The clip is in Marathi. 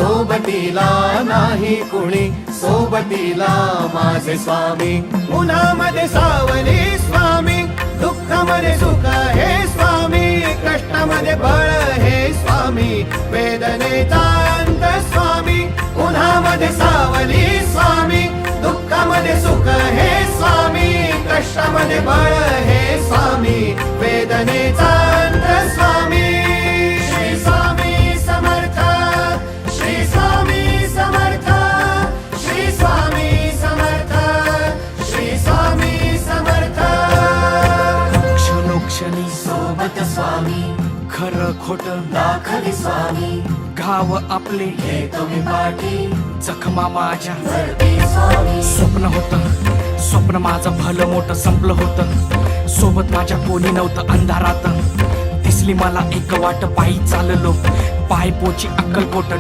सोबतीला नाही कुणी, सोबतीला माझे स्वामी. उन्हामध्ये सावली स्वामी, दुःखामध्ये सुख हे स्वामी, कष्टामध्ये बळ हे स्वामी, वेदनेचा अंत स्वामी. उन्हामध्ये सावली स्वामी, दुःखामध्ये सुख हे स्वामी, कष्टामध्ये बळ हे स्वामी, वेदनेचा अंत स्वामी. श्री स्वामी समर्थ, श्री स्वामी समर्थ, श्री स्वामी समर्थ, श्री स्वामी समर्थ. क्षणोक्षणी सोबत स्वामी, खरं खोट दाखली स्वामी, घाव आपले हे तुम्ही पाठी जखमा माझ्या. भरती स्वामी. स्वप्न होतं, स्वप्न माझं भलं मोठं संपलं होतं. सोबत माझ्या कोणी नव्हतं अंधारात. दिसली मला एक वाट, पायी चाललो पाय पोची अक्कलकोट.